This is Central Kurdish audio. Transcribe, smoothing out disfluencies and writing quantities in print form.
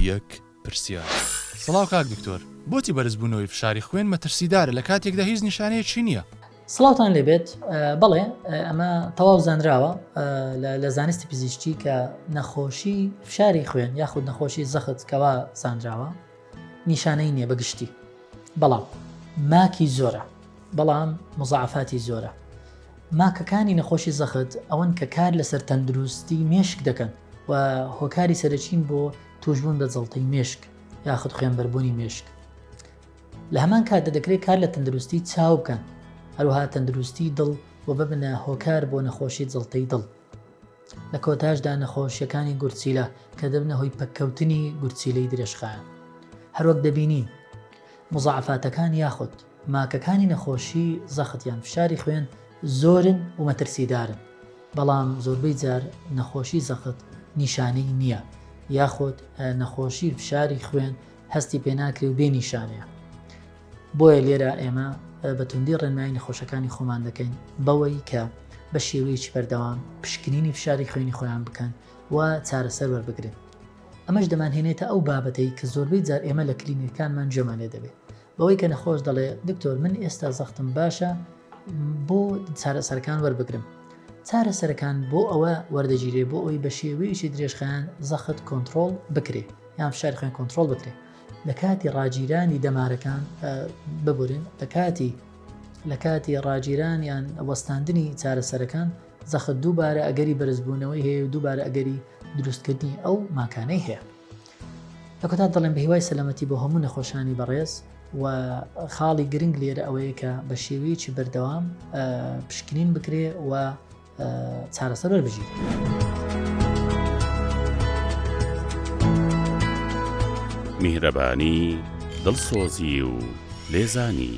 یەک پرسیار. سڵاو کاک دکتۆر، بۆچی بەرزبوونەوەی فشاری خوێن مەترسیدارە لە کاتێکدا هیچ نیشانەیەکی نییە؟ سڵاوتان لێبێت. بەڵێ ئەمە تەواو زانراوە لە زانستی پزیشکی کە نەخۆشی فشاری خوێن یاخود نەخۆشی زەخت کەوا زانراوە نیشانەی نییە بەگشتی، بەڵام ماکی زۆرە، بەڵام مزعفاتی زۆرە. ماکەکانی نەخۆشی زەخت ئەوەن کە کار لەسەر تەندروستی مێشک دەکەن و هۆکاری سەرچین بۆ توشبوون بە جەڵتەی مێشک یاخود خوێنبەربوونی مێشک. لە هەمان کاتدا دەکرێت کار لە تەندروستی چاو بکەن، هەروەها تەندروستی دڵ و ببنە هۆکار بۆ نەخۆشی جەڵتەی دڵ. لە کۆتاشدا نەخۆشیەکانی گورچیلە کە دەبنە هۆی پەککەوتنی گورچیلەی درێژخایە. هەروەک دەبینین مزعفاتەکان یاخود ماکەکانی نەخۆشی زەخت یان فشاری خوێن زۆرن و مەترسیدارن، بەڵام زۆربەی جار نەخۆشی زەخت نیشانەی نییە یاخود نەخۆشی فشاری خوێن هەستی پێناکرێ و بێ نیشانەیە. بۆیە لێرە ئێمە بە توندی ڕێنمایی نەخۆشەکانی خۆمان دەکەین بەوەی کە بە شێوەیەکی بەردەوام پشکنینی فشاری خوێنی خۆیان بکەن و چارەسەر وەربگرن. ئەمەش دەمانهێنێتە ئەو بابەتەی کە زۆربەی جار ئێمە لە کلینیکانمان جێمان لێ دەبێت، بەوەی کە نەخۆش دەڵێ دکتۆر من ئێستا زەختم باشە، بۆ چارەسەرەکان وەربگرم. چارەسەرەکان بۆ ئەوە وەردەگیرێ بۆ ئەوی بە شێوەیەکی درێژخایەن زەخت کۆنتترۆل بکرێ یان فشاری خوێن کۆنتترۆل بکرێ. لە کاتی ڕاگیرانی دەمارەکان ببورن، لە کاتی ڕاگیران یان وەستاندنی چارەسەرەکان زەخت دووبارە ئەگەری بەرزبوونەوەی هەیە و دووبارە ئەگەری دروستکردنی ئەو ماکانەی هەیە. لە کۆتا دەڵێن بە هیوای سەلامەتی بۆ هەموو نەخۆشانی بەڕێز و خاڵی گرنگ لێرە ئەوەیە کە بە شێوەیەکی بەردەوام پشکنین بکرێ و چارەسەر وەربژێت. میهرەبانی، دڵسۆزی و لێزانی.